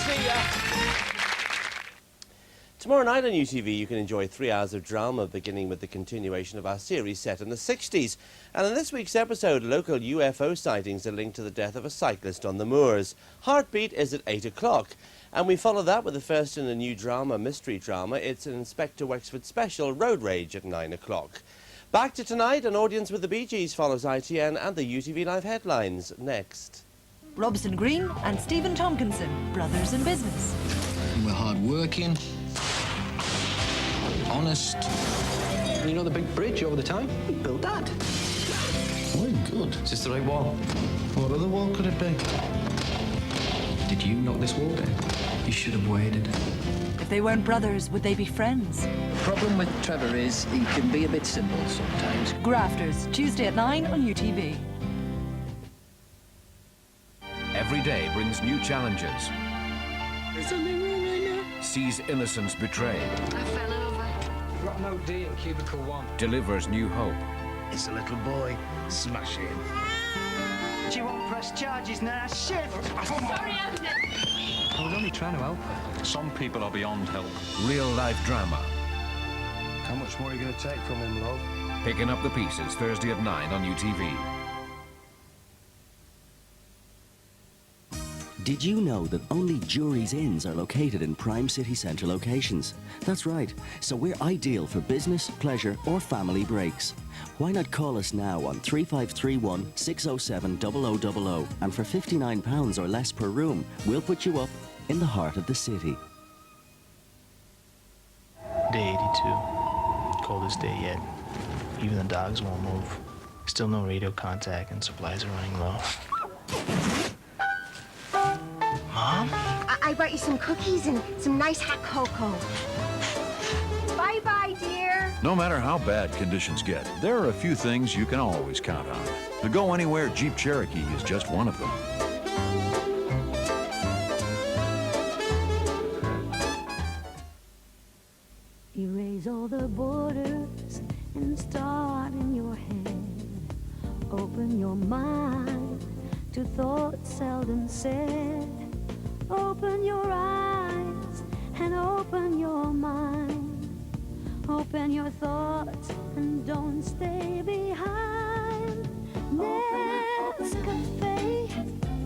See ya! Tomorrow night on UTV you can enjoy 3 hours of drama, beginning with the continuation of our series set in the 60s. And in this week's episode, local UFO sightings are linked to the death of a cyclist on the moors. Heartbeat is at 8 o'clock. And we follow that with the first in a new drama, mystery drama. It's an Inspector Wexford special, Road Rage, at 9 o'clock. Back to tonight, an audience with the Beegees follows ITN and the UTV Live headlines next. Robson Green and Stephen Tompkinson, brothers in business. We're hard-working, honest. You know the big bridge over the town? We built that. Oh, good. Is this the right wall? What other wall could it be? Did you knock this wall down? You should have waited. If they weren't brothers, would they be friends? The problem with Trevor is he can be a bit simple sometimes. Grafters, Tuesday at 9 on UTV. Every day brings new challenges. There's something wrong right now. Sees innocence betrayed. I fell over. Got an OD in cubicle 1. Delivers new hope. It's a little boy. Smash him. She won't press charges now. Shit! Sorry, Anthony. I was only trying to help her. Some people are beyond help. Real-life drama. How much more are you going to take from him, love? Picking up the pieces Thursday at 9 on UTV. Did you know that only Jury's Inns are located in prime city centre locations? That's right, so we're ideal for business, pleasure or family breaks. Why not call us now on 3531 607 0000, and for £59 or less per room, we'll put you up in the heart of the city. Day 82. Coldest day yet. Even the dogs won't move. Still no radio contact and supplies are running low. Mom? I brought you some cookies and some nice hot cocoa. Bye-bye, dear. No matter how bad conditions get, there are a few things you can always count on. The Go Anywhere Jeep Cherokee is just one of them. Erase all the borders and start in your head. Open your mind to thoughts seldom said. Open your eyes and open your mind. Open your thoughts and don't stay behind. Nescafe.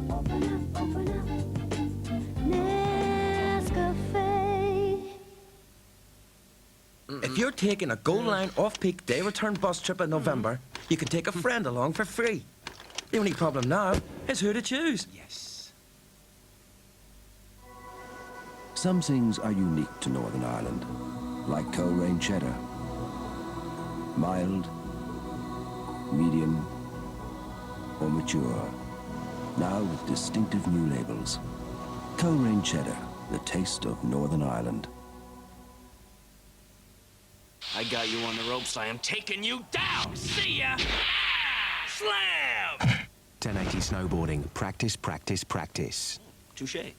Open up, open up. Nescafe. If you're taking a Gold Line off-peak day return bus trip in November, you can take a friend along for free. The only problem now is who to choose. Yes. Some things are unique to Northern Ireland, like Coleraine cheddar. Mild, medium, or mature. Now with distinctive new labels. Coleraine cheddar, the taste of Northern Ireland. I got you on the ropes. I am taking you down. See ya! Slam! 1080 snowboarding. Practice, practice, practice. Touché.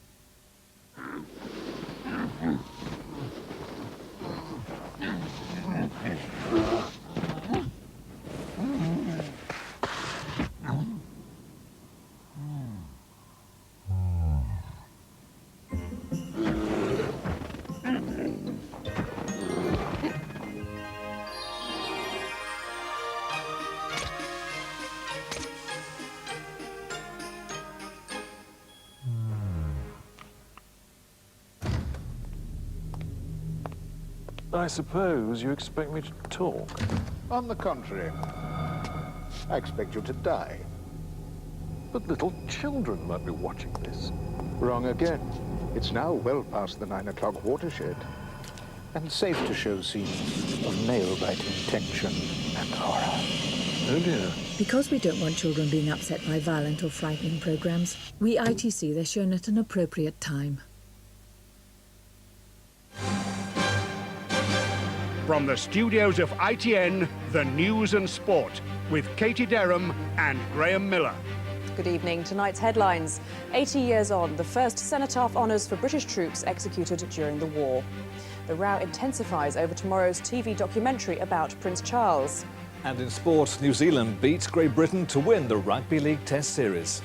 I suppose you expect me to talk? On the contrary, I expect you to die. But little children might be watching this. Wrong again. It's now well past the 9 o'clock watershed, and safe to show scenes of nail-biting tension and horror. Oh dear. Because we don't want children being upset by violent or frightening programs, we ITC they're shown at an appropriate time. From the studios of ITN, the News and Sport, with Katie Derham and Graham Miller. Good evening. Tonight's headlines. 80 years on, the first cenotaph honours for British troops executed during the war. The row intensifies over tomorrow's TV documentary about Prince Charles. And in sport, New Zealand beats Great Britain to win the Rugby League Test Series.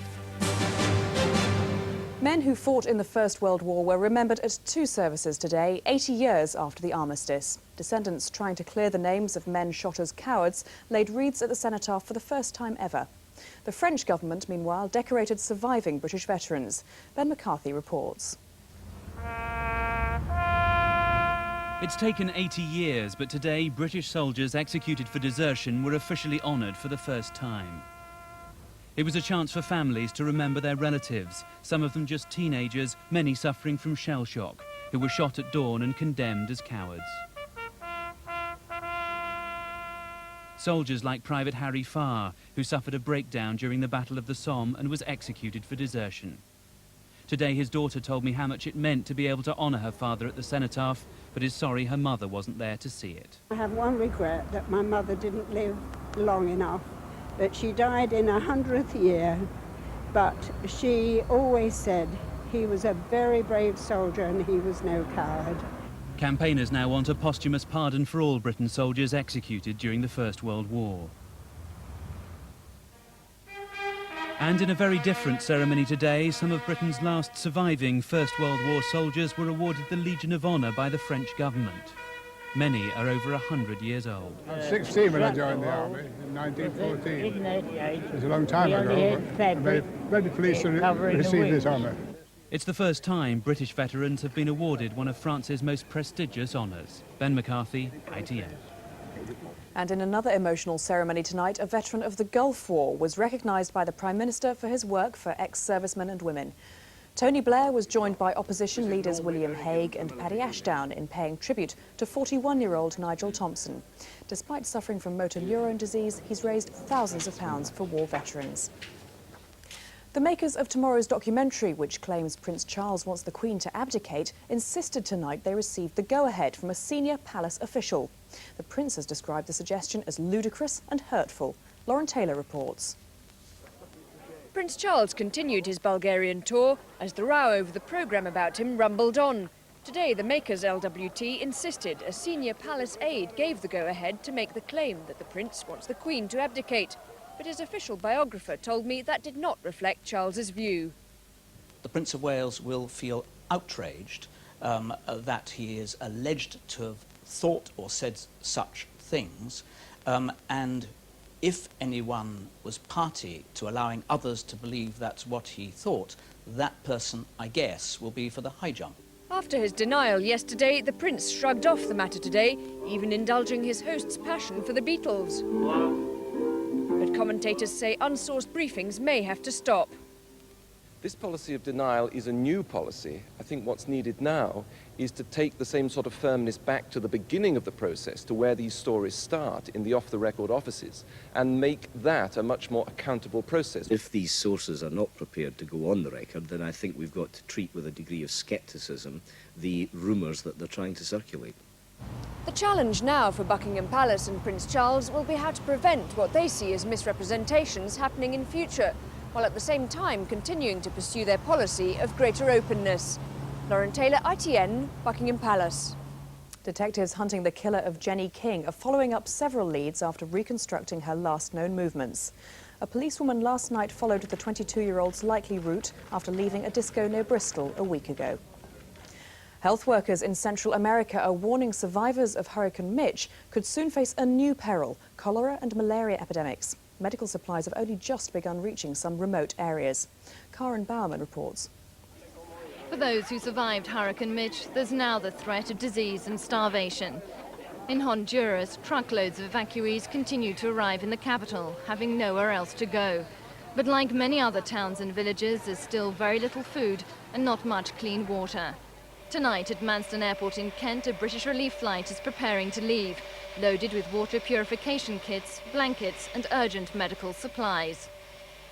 Men who fought in the First World War were remembered at 2 services today, 80 years after the armistice. Descendants trying to clear the names of men shot as cowards laid wreaths at the cenotaph for the first time ever. The French government, meanwhile, decorated surviving British veterans. Ben McCarthy reports. It's taken 80 years, but today British soldiers executed for desertion were officially honoured for the first time. It was a chance for families to remember their relatives, some of them just teenagers, many suffering from shell shock, who were shot at dawn and condemned as cowards. Soldiers like Private Harry Farr, who suffered a breakdown during the Battle of the Somme and was executed for desertion. Today his daughter told me how much it meant to be able to honour her father at the cenotaph, but is sorry her mother wasn't there to see it. I have one regret, that my mother didn't live long enough. That she died in her 100th year, but she always said he was a very brave soldier and he was no coward. Campaigners now want a posthumous pardon for all Britain's soldiers executed during the First World War. And in a very different ceremony today, some of Britain's last surviving First World War soldiers were awarded the Legion of Honour by the French government. Many are over 100 years old. I was 16 when I joined the army in 1914. It was a long time ago, but I'm very pleased to receive this honour. It's the first time British veterans have been awarded one of France's most prestigious honours. Ben McCarthy, ITN. And in another emotional ceremony tonight, a veteran of the Gulf War was recognised by the Prime Minister for his work for ex-servicemen and women. Tony Blair was joined by opposition leaders William Hague and Paddy Ashdown in paying tribute to 41-year-old Nigel Thompson. Despite suffering from motor neurone disease, he's raised thousands of pounds for war veterans. The makers of tomorrow's documentary, which claims Prince Charles wants the Queen to abdicate, insisted tonight they received the go-ahead from a senior palace official. The Prince has described the suggestion as ludicrous and hurtful. Lauren Taylor reports. Prince Charles continued his Bulgarian tour as the row over the programme about him rumbled on. Today, the makers LWT insisted a senior palace aide gave the go-ahead to make the claim that the Prince wants the Queen to abdicate. But his official biographer told me that did not reflect Charles's view. The Prince of Wales will feel outraged that he is alleged to have thought or said such things, and if anyone was party to allowing others to believe that's what he thought, that person, I guess, will be for the high jump. After his denial yesterday, the Prince shrugged off the matter today, even indulging his host's passion for the Beatles. But commentators say unsourced briefings may have to stop. This policy of denial is a new policy. I think what's needed now is to take the same sort of firmness back to the beginning of the process, to where these stories start in the off-the-record offices, and make that a much more accountable process. If these sources are not prepared to go on the record, then I think we've got to treat with a degree of scepticism the rumours that they're trying to circulate. The challenge now for Buckingham Palace and Prince Charles will be how to prevent what they see as misrepresentations happening in future, while at the same time continuing to pursue their policy of greater openness. Lauren Taylor, ITN, Buckingham Palace. Detectives hunting the killer of Jenny King are following up several leads after reconstructing her last known movements. A policewoman last night followed the 22-year-old's likely route after leaving a disco near Bristol a week ago. Health workers in Central America are warning survivors of Hurricane Mitch could soon face a new peril, cholera and malaria epidemics. Medical supplies have only just begun reaching some remote areas. Karen Bowerman reports. For those who survived Hurricane Mitch, there's now the threat of disease and starvation. In Honduras, truckloads of evacuees continue to arrive in the capital, having nowhere else to go. But like many other towns and villages, there's still very little food and not much clean water. Tonight at Manston Airport in Kent, a British relief flight is preparing to leave, loaded with water purification kits, blankets and urgent medical supplies.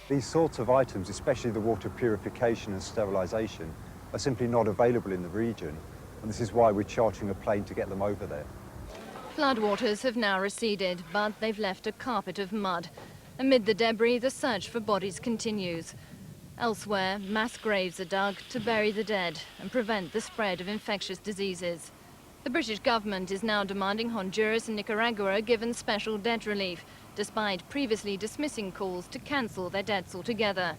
These sorts of items, especially the water purification and sterilisation, are simply not available in the region, and this is why we're chartering a plane to get them over there. Floodwaters have now receded, but they've left a carpet of mud. Amid the debris, the search for bodies continues. Elsewhere, mass graves are dug to bury the dead and prevent the spread of infectious diseases. The British government is now demanding Honduras and Nicaragua given special debt relief, despite previously dismissing calls to cancel their debts altogether.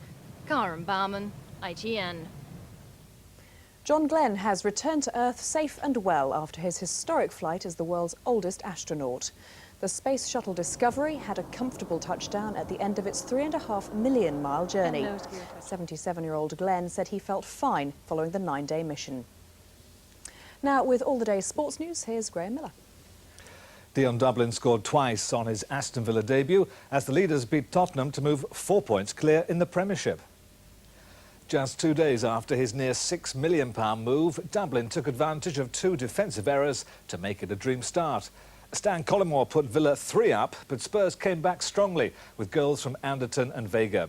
Karen Bauman, ITN. John Glenn has returned to Earth safe and well after his historic flight as the world's oldest astronaut. The Space Shuttle Discovery had a comfortable touchdown at the end of its 3.5 million mile journey. 77-year-old Glenn said he felt fine following the 9-day mission. Now, with all the day's sports news, here's Graham Miller. Dion Dublin scored twice on his Aston Villa debut as the leaders beat Tottenham to move 4 points clear in the Premiership. Just 2 days after his near £6 million move, Dublin took advantage of 2 defensive errors to make it a dream start. Stan Collymore put Villa 3 up, but Spurs came back strongly with goals from Anderton and Vega.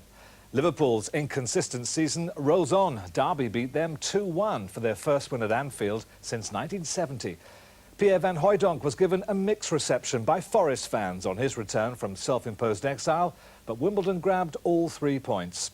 Liverpool's inconsistent season rolls on. Derby beat them 2-1 for their first win at Anfield since 1970. Pierre van Hooijdonk was given a mixed reception by Forest fans on his return from self-imposed exile, but Wimbledon grabbed all 3 points.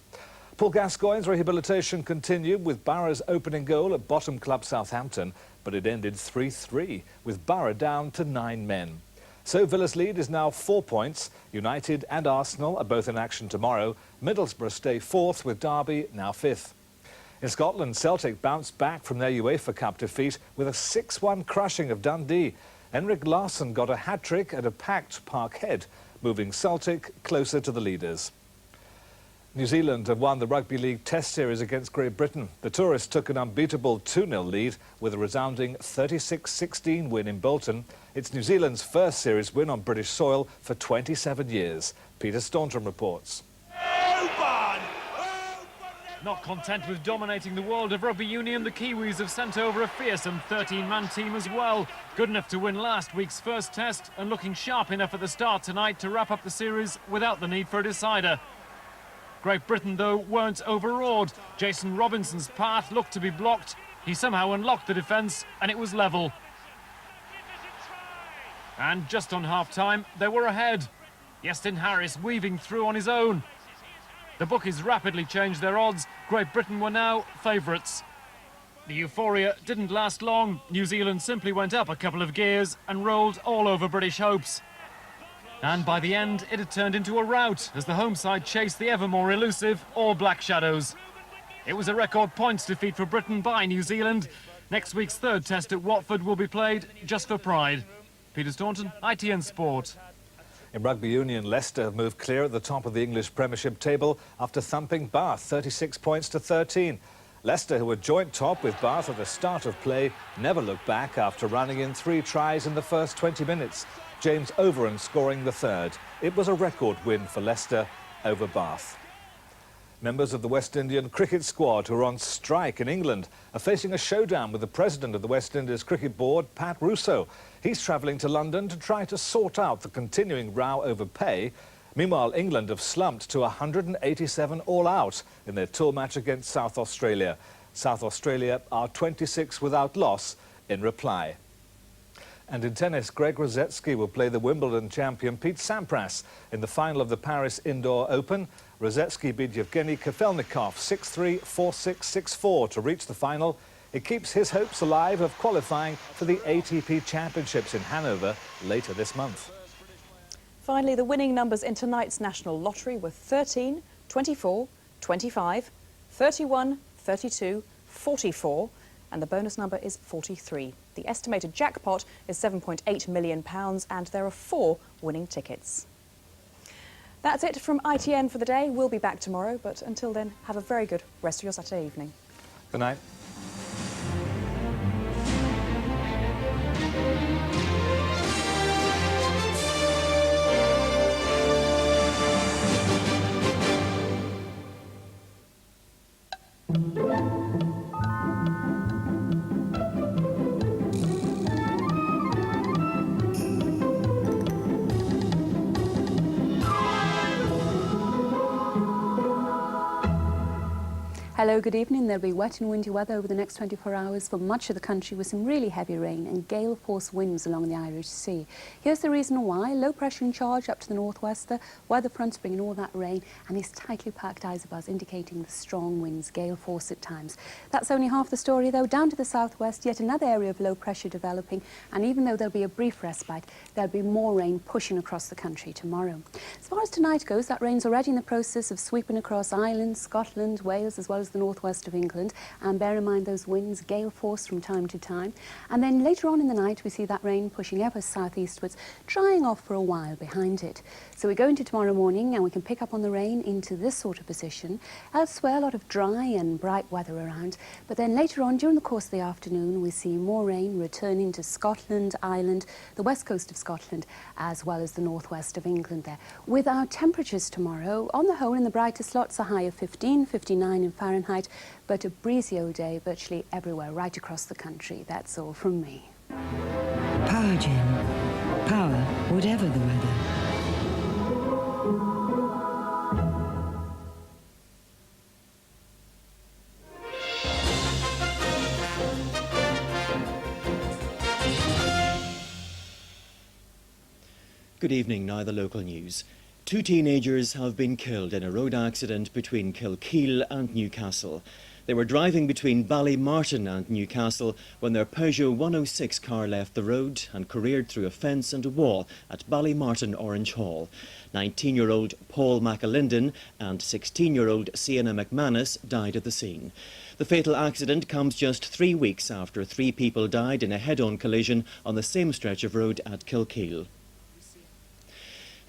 Paul Gascoigne's rehabilitation continued with Borough's opening goal at bottom club Southampton, but it ended 3-3, with Borough down to 9 men. So Villa's lead is now 4 points. United and Arsenal are both in action tomorrow. Middlesbrough stay 4th, with Derby now 5th. In Scotland, Celtic bounced back from their UEFA Cup defeat with a 6-1 crushing of Dundee. Henrik Larsson got a hat-trick at a packed Parkhead, moving Celtic closer to the leaders. New Zealand have won the Rugby League Test Series against Great Britain. The tourists took an unbeatable 2-0 lead with a resounding 36-16 win in Bolton. It's New Zealand's first series win on British soil for 27 years. Peter Staunton reports. Not content with dominating the world of rugby union, the Kiwis have sent over a fearsome 13-man team as well. Good enough to win last week's first test and looking sharp enough at the start tonight to wrap up the series without the need for a decider. Great Britain, though, weren't overawed. Jason Robinson's path looked to be blocked. He somehow unlocked the defence and it was level. And just on half-time, they were ahead. Iestyn Harris weaving through on his own. The bookies rapidly changed their odds. Great Britain were now favourites. The euphoria didn't last long. New Zealand simply went up a couple of gears and rolled all over British hopes. And by the end, it had turned into a rout as the home side chased the ever more elusive All Black Shadows. It was a record points defeat for Britain by New Zealand. Next week's third test at Watford will be played just for pride. Peter Staunton, ITN Sport. In rugby union, Leicester have moved clear at the top of the English Premiership table after thumping Bath 36 points to 13. Leicester, who were joint top with Bath at the start of play, never looked back after running in 3 tries in the first 20 minutes. James Overend scoring the third. It was a record win for Leicester over Bath. Members of the West Indian cricket squad who are on strike in England are facing a showdown with the president of the West Indies Cricket Board, Pat Russo. He's travelling to London to try to sort out the continuing row over pay. Meanwhile, England have slumped to 187 all out in their tour match against South Australia. South Australia are 26 without loss in reply. And in tennis, Greg Rosetsky will play the Wimbledon champion Pete Sampras in the final of the Paris Indoor Open. Rosetsky beat Yevgeny Kafelnikov 6-3, 4-6, 6-4 to reach the final. It keeps his hopes alive of qualifying for the ATP Championships in Hanover later this month. Finally, the winning numbers in tonight's National Lottery were 13, 24, 25, 31, 32, 44, and the bonus number is 43. The estimated jackpot is £7.8 million, and there are 4 winning tickets. That's it from ITN for the day. We'll be back tomorrow, but until then, have a very good rest of your Saturday evening. Good night. Hello, good evening. There'll be wet and windy weather over the next 24 hours for much of the country with some really heavy rain and gale-force winds along the Irish Sea. Here's the reason why. Low pressure in charge up to the northwest. The weather front's bringing all that rain and these tightly packed isobars indicating the strong winds, gale-force at times. That's only half the story though. Down to the southwest, yet another area of low pressure developing, and even though there'll be a brief respite, there'll be more rain pushing across the country tomorrow. As far as tonight goes, that rain's already in the process of sweeping across Ireland, Scotland, Wales, as well as the northwest of England, and bear in mind those winds, gale force from time to time. And then later on in the night we see that rain pushing ever southeastwards, drying off for a while behind it. So we go into tomorrow morning and we can pick up on the rain into this sort of position. Elsewhere, a lot of dry and bright weather around, but then later on during the course of the afternoon we see more rain returning to Scotland, Ireland, the west coast of Scotland, as well as the northwest of England there. With our temperatures tomorrow, on the whole in the brighter slots, a high of 15, 59 in Fahrenheit, but a breezy old day virtually everywhere right across the country. That's all from me. Powergen. Power, whatever the weather. Good evening, now the local news. 2 teenagers have been killed in a road accident between Kilkeel and Newcastle. They were driving between Ballymartin and Newcastle when their Peugeot 106 car left the road and careered through a fence and a wall at Ballymartin Orange Hall. 19-year-old Paul McAlinden and 16-year-old Sienna McManus died at the scene. The fatal accident comes just 3 weeks after 3 people died in a head-on collision on the same stretch of road at Kilkeel.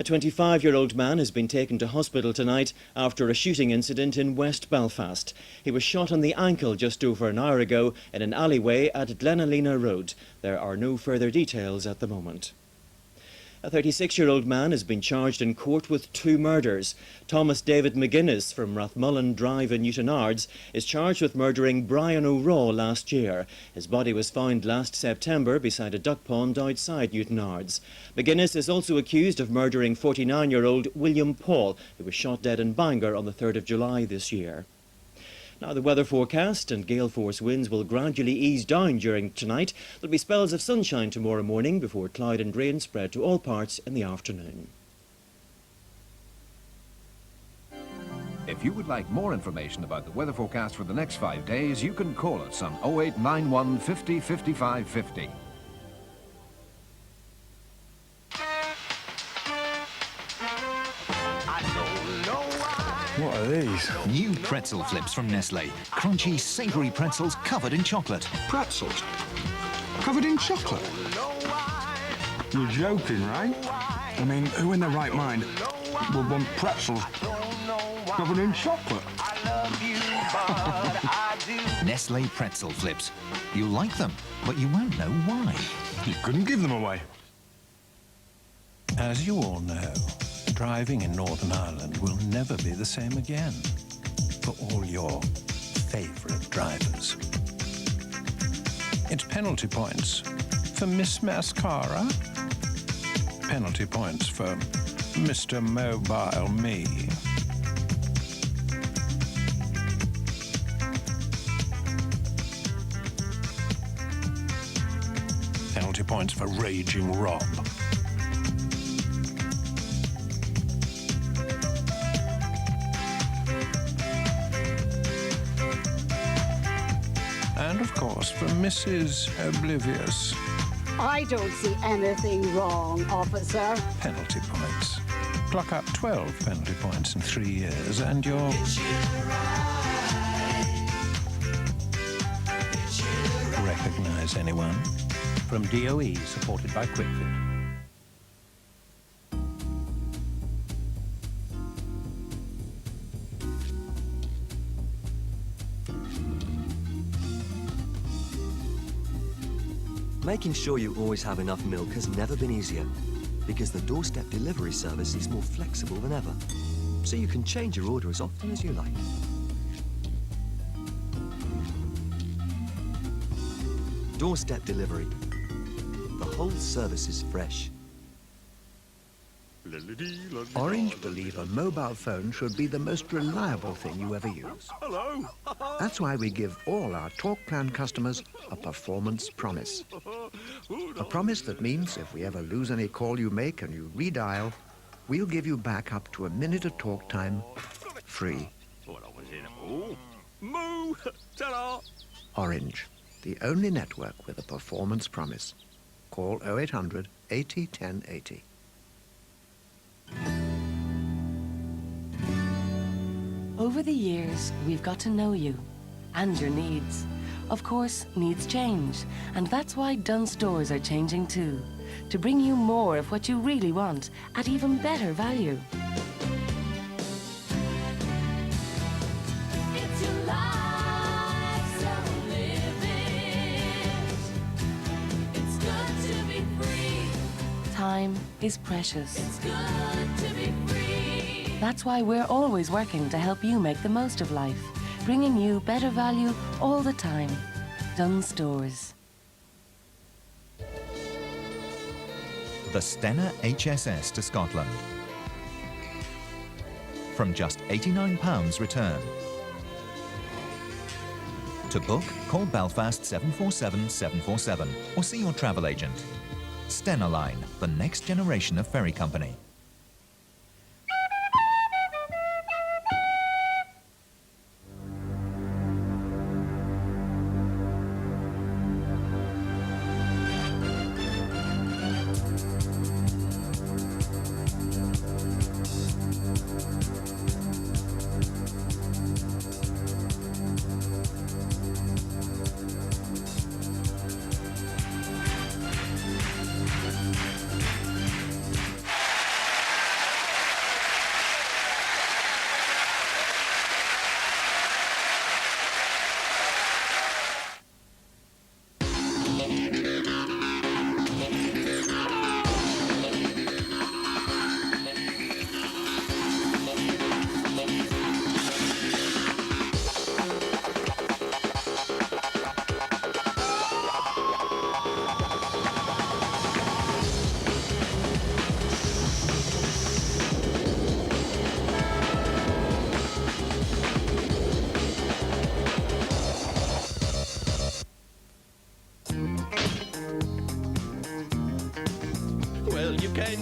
A 25-year-old man has been taken to hospital tonight after a shooting incident in West Belfast. He was shot on the ankle just over an hour ago in an alleyway at Glenalina Road. There are no further details at the moment. A 36-year-old man has been charged in court with 2 murders. Thomas David McGuinness from Rathmullen Drive in Newtonards is charged with murdering Brian O'Raw last year. His body was found last September beside a duck pond outside Newtonards. McGuinness is also accused of murdering 49-year-old William Paul, who was shot dead in Bangor on the 3rd of July this year. Now the weather forecast and gale force winds will gradually ease down during tonight. There'll be spells of sunshine tomorrow morning before cloud and rain spread to all parts in the afternoon. If you would like more information about the weather forecast for the next 5 days, you can call us on 0891 50 55 50. What are these? New pretzel flips from Nestle. Crunchy, savoury pretzels covered in chocolate. Pretzels? Covered in chocolate? You're joking, right? I mean, who in their right mind would want pretzels covered in chocolate? Nestle pretzel flips. You'll like them, but you won't know why. You couldn't give them away. As you all know, driving in Northern Ireland will never be the same again for all your favourite drivers. It's penalty points for Miss Mascara, penalty points for Mr. Mobile Me. Penalty points for Raging Rob. And of course for Mrs. Oblivious. I don't see anything wrong, officer. Penalty points. Clock up 12 penalty points in 3 years and you're... Recognise anyone? From DOE, supported by QuickFit. Making sure you always have enough milk has never been easier, because the doorstep delivery service is more flexible than ever, so you can change your order as often as you like. Doorstep delivery. The whole service is fresh. Orange believe a mobile phone should be the most reliable thing you ever use. Hello. That's why we give all our Talk Plan customers a performance promise. A promise that means if we ever lose any call you make and you redial, we'll give you back up to a minute of talk time free. Moo! Ta-da! Orange, the only network with a performance promise. Call 0800 80 1080. Over the years, we've got to know you and your needs. Of course, needs change, and that's why Dunnes Stores are changing too, to bring you more of what you really want at even better value. Time is precious. It's good to be free. That's why we're always working to help you make the most of life, bringing you better value all the time. Dunnes Stores. The Stena HSS to Scotland. From just £89 return. To book, call Belfast 747 747 or see your travel agent. Stena Line, the next generation of ferry company.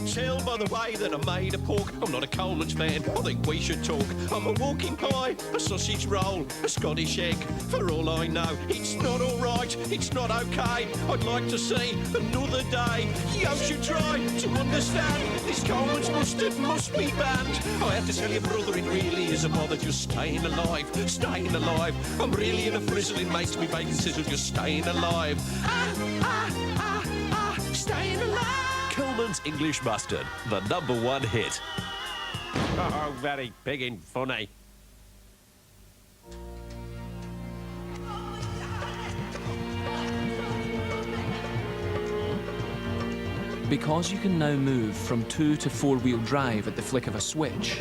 Tell by the way that I made a pork, I'm not a Coleman's fan, I think we should talk. I'm a walking pie, a sausage roll, a Scottish egg. For all I know, it's not alright, it's not okay. I'd like to see another day. You should try to understand, this Coleman's mustard must be banned. I have to tell you, brother, it really is a bother just staying alive, staying alive. I'm really in a frizzle, it makes me bacon sizzle just staying alive. Staying alive. Coleman's English Mustard, the #1 hit. Oh, very big and funny. Because you can now move from 2 to 4-wheel drive at the flick of a switch.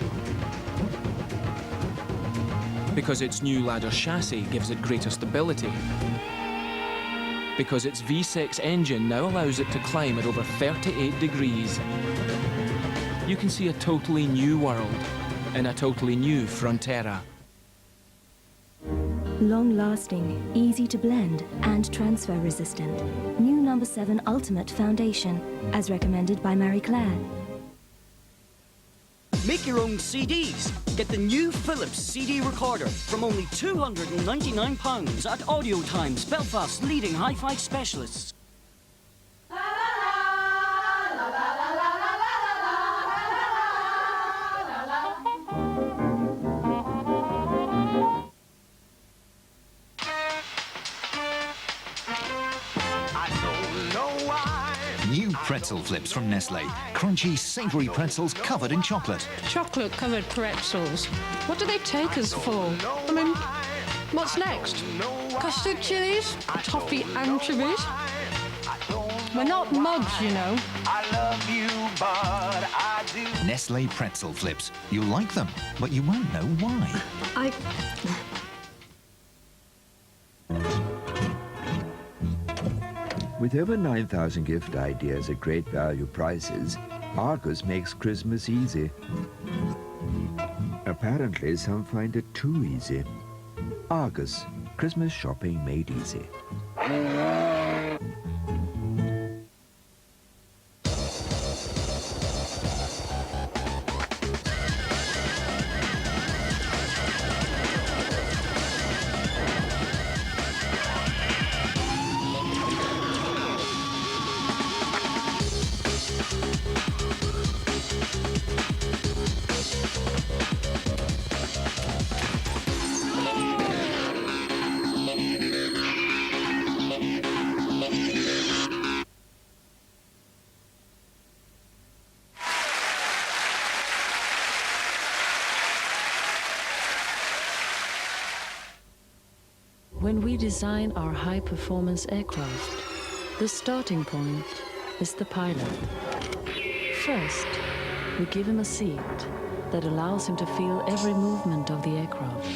Because its new ladder chassis gives it greater stability. Because its V6 engine now allows it to climb at over 38 degrees. You can see a totally new world in a totally new Frontera. Long-lasting, easy to blend and transfer resistant. New No. 7 Ultimate Foundation, as recommended by Marie Claire. Make your own CDs. Get the new Philips CD recorder from only £299 at Audio Times, Belfast's leading hi-fi specialists. New pretzel flips from Nestle. Crunchy, savoury pretzels covered in chocolate. Chocolate-covered pretzels. What do they take us for? I mean, what's next? Custard chilies? Toffee anchovies? We're not mugs, you know. I love you, but I do. Nestle pretzel flips. You'll like them, but you won't know why. With over 9,000 gift ideas at great value prices, Argos makes Christmas easy. Apparently, some find it too easy. Argos, Christmas shopping made easy. When we design our high-performance aircraft, the starting point is the pilot. First, we give him a seat that allows him to feel every movement of the aircraft.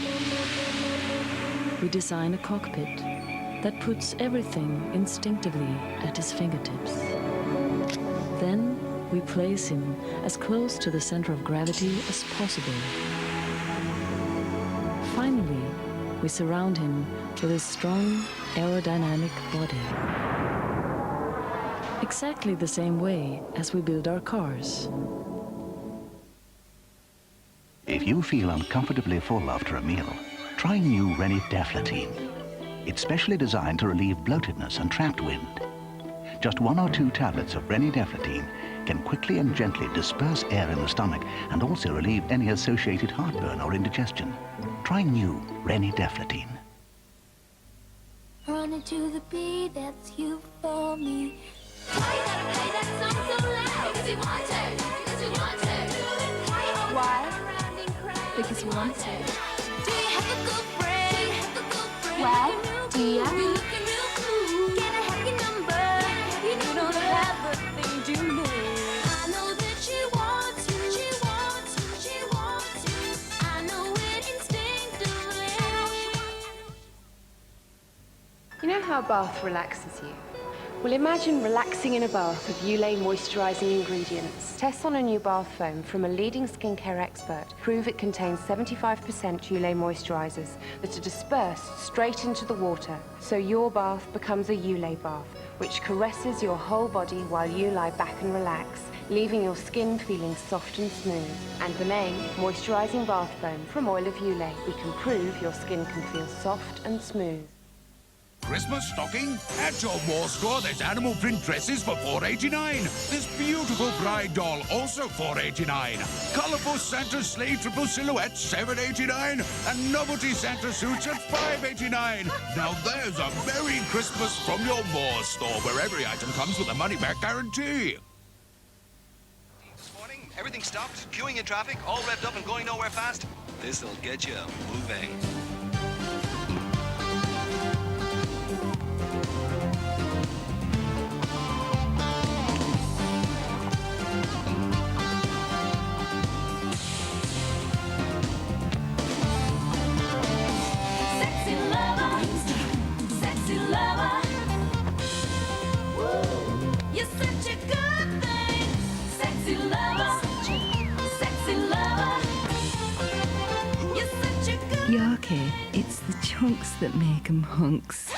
We design a cockpit that puts everything instinctively at his fingertips. Then we place him as close to the center of gravity as possible. Finally, we surround him with a strong aerodynamic body. Exactly the same way as we build our cars. If you feel uncomfortably full after a meal, try new Renideflotine. It's specially designed to relieve bloatedness and trapped wind. Just 1 or 2 tablets of Renideflotine can quickly and gently disperse air in the stomach and also relieve any associated heartburn or indigestion. Try new Renideflotine. Running to the beat, that's you for me. Why you gotta play that song so loud? Because you want to. Because you want to. Why? Because you want to. Do you have a good friend? Well, do you? Can I have your number? You don't have the thing to me. I know that you want to. She wants to. She wants to. I know it instinctively. You know how a bath relaxes you? Well, imagine relaxing in a bath of Ulay moisturising ingredients. Tests on a new bath foam from a leading skincare expert prove it contains 75% Ulay moisturisers that are dispersed straight into the water, so your bath becomes a Ulay bath, which caresses your whole body while you lie back and relax, leaving your skin feeling soft and smooth. And the name, Moisturising Bath Foam from Oil of Ulay. We can prove your skin can feel soft and smooth. Christmas stocking? At your War store, there's animal print dresses for $4.89. This beautiful bride doll, also $4.89. Colourful Santa sleigh triple silhouettes, $7.89. And novelty Santa suits at $5.89. Now there's a Merry Christmas from your Moore store, where every item comes with a money-back guarantee. This morning, everything stopped, queuing in traffic, all revved up and going nowhere fast. This'll get you moving. Yarky, it's the chunks that make 'em hunks.